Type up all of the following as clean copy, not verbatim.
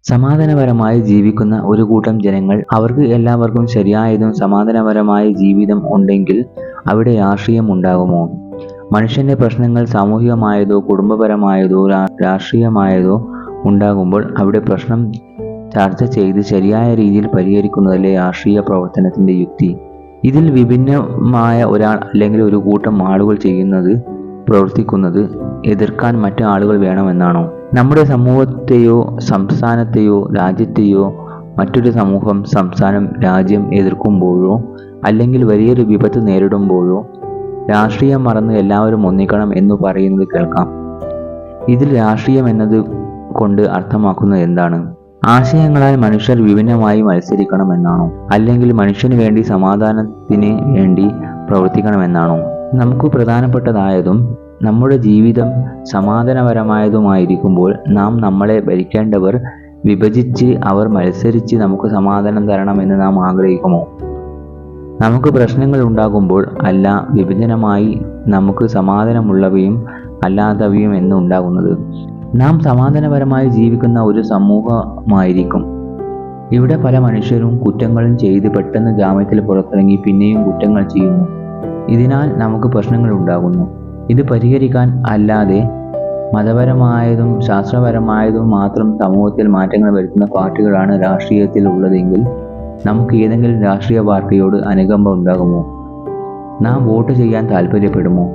സമാധാനപരമായി ജീവിക്കുന്ന ഒരു കൂട്ടം ജനങ്ങൾ, അവർക്ക് എല്ലാവർക്കും ശരിയായതും സമാധാനപരമായ ജീവിതം ഉണ്ടെങ്കിൽ അവിടെ രാഷ്ട്രീയം ഉണ്ടാകുമോ? മനുഷ്യന്റെ പ്രശ്നങ്ങൾ സാമൂഹികമായതോ കുടുംബപരമായതോ രാഷ്ട്രീയമായതോ ഉണ്ടാകുമ്പോൾ അവിടെ പ്രശ്നം ചർച്ച ചെയ്ത് ശരിയായ രീതിയിൽ പരിഹരിക്കുന്നതല്ലേ രാഷ്ട്രീയ പ്രവർത്തനത്തിന്റെ യുക്തി. ഇതിൽ വിഭിന്നമായ ഒരാൾ അല്ലെങ്കിൽ ഒരു കൂട്ടം ആളുകൾ പ്രവർത്തിക്കുന്നത് എതിർക്കാൻ മറ്റു ആളുകൾ വേണമെന്നാണോ? നമ്മുടെ സമൂഹത്തെയോ സംസ്ഥാനത്തെയോ രാജ്യത്തെയോ മറ്റൊരു സമൂഹം, സംസ്ഥാനം, രാജ്യം എതിർക്കുമ്പോഴോ അല്ലെങ്കിൽ വലിയൊരു വിപത്ത് നേരിടുമ്പോഴോ രാഷ്ട്രീയം മറന്ന് എല്ലാവരും ഒന്നിക്കണം എന്ന് പറയുന്നത് കേൾക്കാം. ഇതിൽ രാഷ്ട്രീയം എന്നത് കൊണ്ട് അർത്ഥമാക്കുന്നത് എന്താണ്? ആശയങ്ങളാൽ മനുഷ്യർ വിഭിന്നമായി മത്സരിക്കണമെന്നാണോ? അല്ലെങ്കിൽ മനുഷ്യന് വേണ്ടി സമാധാനത്തിന് വേണ്ടി പ്രവർത്തിക്കണമെന്നാണോ? നമുക്ക് പ്രധാനപ്പെട്ടതായതും നമ്മുടെ ജീവിതം സമാധാനപരമായതുമായിരിക്കുമ്പോൾ നാം നമ്മളെ ഭരിക്കേണ്ടവർ വിഭജിച്ച് അവർ മത്സരിച്ച് നമുക്ക് സമാധാനം തരണമെന്ന് നാം ആഗ്രഹിക്കുമോ? നമുക്ക് പ്രശ്നങ്ങൾ ഉണ്ടാകുമ്പോൾ അല്ല വിഭജനമായി നമുക്ക് സമാധാനമുള്ളവയും അല്ലാത്തവയും എന്ന് ഉണ്ടാകുന്നത്. നാം സമാധാനപരമായി ജീവിക്കുന്ന ഒരു സമൂഹമായിരിക്കും. ഇവിടെ പല മനുഷ്യരും കുറ്റങ്ങളും ചെയ്ത് പെട്ടെന്ന് ജാമ്യത്തിൽ പുറത്തിറങ്ങി പിന്നെയും കുറ്റങ്ങൾ ചെയ്യുന്നു. ഇതിനാൽ നമുക്ക് പ്രശ്നങ്ങൾ ഉണ്ടാകുന്നു. ഇത് പരിഹരിക്കാൻ അല്ലാതെ മതപരമായതും ശാസ്ത്രപരമായതും മാത്രം സമൂഹത്തിൽ മാറ്റങ്ങൾ വരുത്തുന്ന പാർട്ടികളാണ് രാഷ്ട്രീയത്തിൽ ഉള്ളതെങ്കിൽ നമുക്ക് ഏതെങ്കിലും രാഷ്ട്രീയ പാർട്ടിയോട് അനുകമ്പ ഉണ്ടാകുമോ? നാം വോട്ട് ചെയ്യാൻ താല്പര്യപ്പെടുമോ?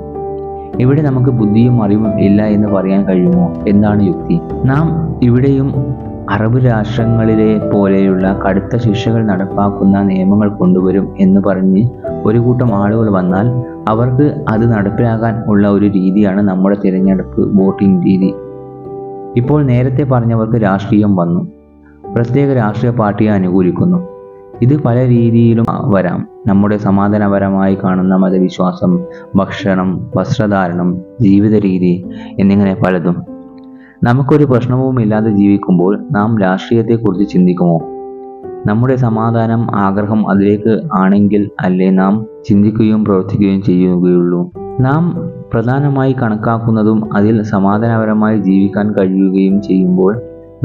ഇവിടെ നമുക്ക് ബുദ്ധിയും അറിവും ഇല്ല എന്ന് പറയാൻ കഴിയുമോ? എന്താണ് യുക്തി? നാം ഇവിടെയും അറബ് രാഷ്ട്രങ്ങളിലെ പോലെയുള്ള കടുത്ത ശിക്ഷകൾ നടപ്പാക്കുന്ന നിയമങ്ങൾ കൊണ്ടുവരും എന്ന് പറഞ്ഞ് ഒരു കൂട്ടം ആളുകൾ വന്നാൽ അവർക്ക് അത് നടപ്പിലാക്കാൻ ഉള്ള ഒരു രീതിയാണ് നമ്മുടെ തിരഞ്ഞെടുപ്പ് വോട്ടിംഗ് രീതി. ഇപ്പോൾ നേരത്തെ പറഞ്ഞവർക്ക് രാഷ്ട്രീയം വന്നു, പ്രത്യേക രാഷ്ട്രീയ പാർട്ടിയെ അനുകൂലിക്കുന്നു. ഇത് പല രീതിയിലും വരാം. നമ്മുടെ സമാധാനപരമായി കാണുന്ന മതവിശ്വാസം, ഭക്ഷണം, വസ്ത്രധാരണം, ജീവിത രീതി എന്നിങ്ങനെ പലതും. നമുക്കൊരു പ്രശ്നവും ഇല്ലാതെ ജീവിക്കുമ്പോൾ നാം രാഷ്ട്രീയത്തെക്കുറിച്ച് ചിന്തിക്കുമോ? നമ്മുടെ സമാധാനം, ആഗ്രഹം അതിലേക്ക് ആണെങ്കിൽ അല്ലേ നാം ചിന്തിക്കുകയും പ്രവർത്തിക്കുകയും ചെയ്യുകയുള്ളൂ. നാം പ്രധാനമായി കണക്കാക്കുന്നതും അതിൽ സമാധാനപരമായി ജീവിക്കാൻ കഴിയുകയും ചെയ്യുമ്പോൾ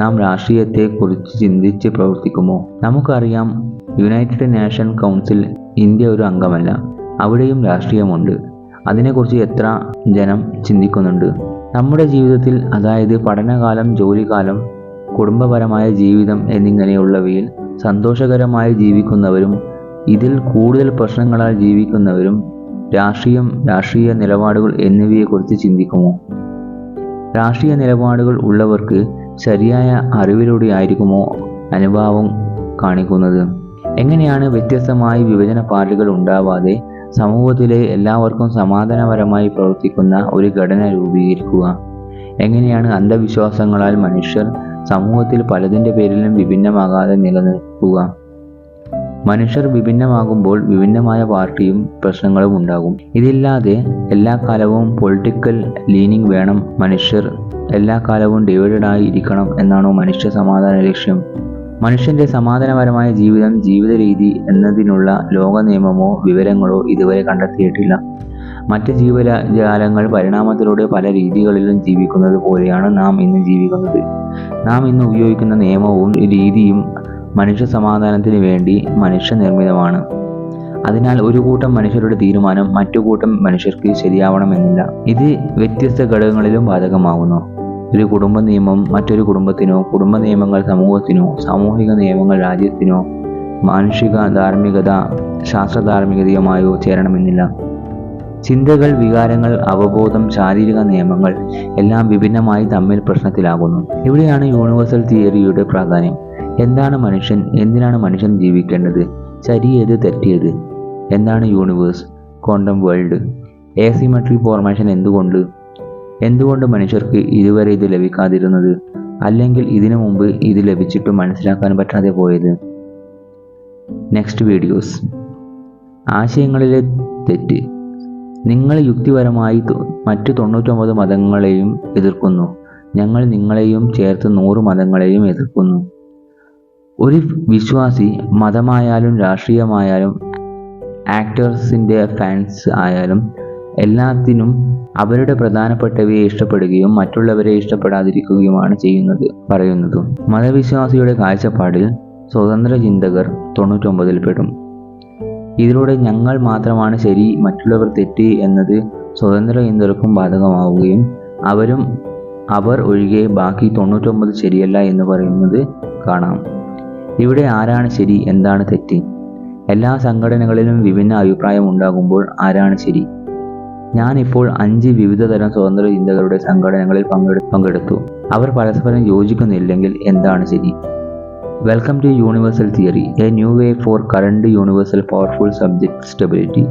നാം രാഷ്ട്രീയത്തെക്കുറിച്ച് ചിന്തിച്ച് പ്രവർത്തിക്കുമോ? നമുക്കറിയാം, യുണൈറ്റഡ് നേഷൻ കൗൺസിൽ ഇന്ത്യ ഒരു അംഗമല്ല. അവിടെയും രാഷ്ട്രീയമുണ്ട്. അതിനെക്കുറിച്ച് എത്ര ജനം ചിന്തിക്കുന്നുണ്ട്? നമ്മുടെ ജീവിതത്തിൽ, അതായത് പഠനകാലം, ജോലിക്കാലം, കുടുംബപരമായ ജീവിതം എന്നിങ്ങനെയുള്ളവയിൽ സന്തോഷകരമായി ജീവിക്കുന്നവരും ഇതിൽ കൂടുതൽ പ്രശ്നങ്ങളാൽ ജീവിക്കുന്നവരും രാഷ്ട്രീയം, രാഷ്ട്രീയ നിലപാടുകൾ എന്നിവയെക്കുറിച്ച് ചിന്തിക്കുമോ? രാഷ്ട്രീയ നിലപാടുകൾ ഉള്ളവർക്ക് ശരിയായ അറിവിലൂടെ ആയിരിക്കുമോ അനുഭാവം കാണിക്കുന്നത്? എങ്ങനെയാണ് വ്യത്യസ്തമായി വിഭജന പാർട്ടികൾ ഉണ്ടാവാതെ സമൂഹത്തിലെ എല്ലാവർക്കും സമാധാനപരമായി പ്രവർത്തിക്കുന്ന ഒരു ഘടന രൂപീകരിക്കുക? എങ്ങനെയാണ് അന്ധവിശ്വാസങ്ങളാൽ മനുഷ്യർ സമൂഹത്തിൽ പലതിൻ്റെ പേരിലും വിഭിന്നമാകാതെ നിലനിൽക്കുക? മനുഷ്യർ വിഭിന്നമാകുമ്പോൾ വിഭിന്നമായ പാർട്ടിയും പ്രശ്നങ്ങളും ഉണ്ടാകും. ഇതില്ലാതെ എല്ലാ കാലവും പൊളിറ്റിക്കൽ ലീനിങ് വേണം, മനുഷ്യർ എല്ലാ കാലവും ഡിവൈഡഡായി ഇരിക്കണം എന്നാണോ മനുഷ്യ സമാധാന ലക്ഷ്യം? മനുഷ്യന്റെ സമാധാനപരമായ ജീവിത രീതി എന്നതിനുള്ള ലോക നിയമമോ വിവരങ്ങളോ ഇതുവരെ കണ്ടെത്തിയിട്ടില്ല. മറ്റ് ജീവജാലങ്ങൾ പരിണാമത്തിലൂടെ പല രീതികളിലും ജീവിക്കുന്നത് പോലെയാണ് നാം ഇന്ന് ജീവിക്കുന്നത്. നാം ഇന്ന് ഉപയോഗിക്കുന്ന നിയമവും രീതിയും മനുഷ്യ സമാധാനത്തിന് വേണ്ടി മനുഷ്യനിർമ്മിതമാണ്. അതിനാൽ ഒരു കൂട്ടം മനുഷ്യരുടെ തീരുമാനം മറ്റു കൂട്ടം മനുഷ്യർക്ക് ശരിയാവണമെന്നില്ല. ഇത് വ്യത്യസ്ത ഘടകങ്ങളിലും ബാധകമാകുന്നു. ഒരു കുടുംബ നിയമം മറ്റൊരു കുടുംബത്തിനോ, കുടുംബ നിയമങ്ങൾ സമൂഹത്തിനോ, സാമൂഹിക നിയമങ്ങൾ രാജ്യത്തിനോ, മാനുഷിക ധാർമ്മികത ശാസ്ത്രധാർമ്മികതയുമായോ ചേരണമെന്നില്ല. ചിന്തകൾ, വികാരങ്ങൾ, അവബോധം, ശാരീരിക നിയമങ്ങൾ എല്ലാം വിഭിന്നമായി തമ്മിൽ പ്രശ്നത്തിലാകുന്നു. ഇവിടെയാണ് യൂണിവേഴ്സൽ തിയറിയുടെ പ്രാധാന്യം. എന്താണ് മനുഷ്യൻ? എന്തിനാണ് മനുഷ്യൻ ജീവിക്കേണ്ടത്? ശരിയേത്, തെറ്റിയത്? എന്താണ് universe, quantum world, asymmetric formation എന്തുകൊണ്ട് മനുഷ്യർക്ക് ഇതുവരെ ഇത് ലഭിക്കാതിരുന്നത്? അല്ലെങ്കിൽ ഇതിനു മുമ്പ് ഇത് ലഭിച്ചിട്ടും മനസ്സിലാക്കാൻ പറ്റാതെ പോയത്? Next videos. ആശയങ്ങളിലെ തെറ്റ്. നിങ്ങൾ യുക്തിപരമായി മറ്റു 99 മതങ്ങളെയും എതിർക്കുന്നു. ഞങ്ങൾ നിങ്ങളെയും ചേർത്ത് 100 മതങ്ങളെയും എതിർക്കുന്നു. ഒരു വിശ്വാസി മതമായാലും രാഷ്ട്രീയമായാലും ആക്ടേഴ്സിൻ്റെ ഫാൻസ് ആയാലും എല്ലാത്തിനും അവരുടെ പ്രധാനപ്പെട്ടവയെ ഇഷ്ടപ്പെടുകയും മറ്റുള്ളവരെ ഇഷ്ടപ്പെടാതിരിക്കുകയുമാണ് പറയുന്നതും. മതവിശ്വാസിയുടെ കാഴ്ചപ്പാടിൽ സ്വതന്ത്ര ചിന്തകർ 99 പെടും. ഇതിലൂടെ ഞങ്ങൾ മാത്രമാണ് ശരി, മറ്റുള്ളവർ തെറ്റ് എന്നത് സ്വതന്ത്ര ചിന്തകർക്കും ബാധകമാവുകയും അവർ ഒഴികെ ബാക്കി 99 ശരിയല്ല എന്ന് പറയുന്നത് കാണാം. ഇവിടെ ആരാണ് ശരി, എന്താണ് തെറ്റ്? എല്ലാ സംഘടനകളിലും വിഭിന്ന അഭിപ്രായം ഉണ്ടാകുമ്പോൾ ആരാണ് ശരി? ഞാനിപ്പോൾ 5 വിവിധ തരം സ്വതന്ത്ര ചിന്തകരുടെ സംഘടനകളിൽ പങ്കെടുത്തു. അവർ പരസ്പരം യോജിക്കുന്നില്ലെങ്കിൽ എന്താണ് ശരി? Welcome to universal theory, a new way for current universal powerful subject stability.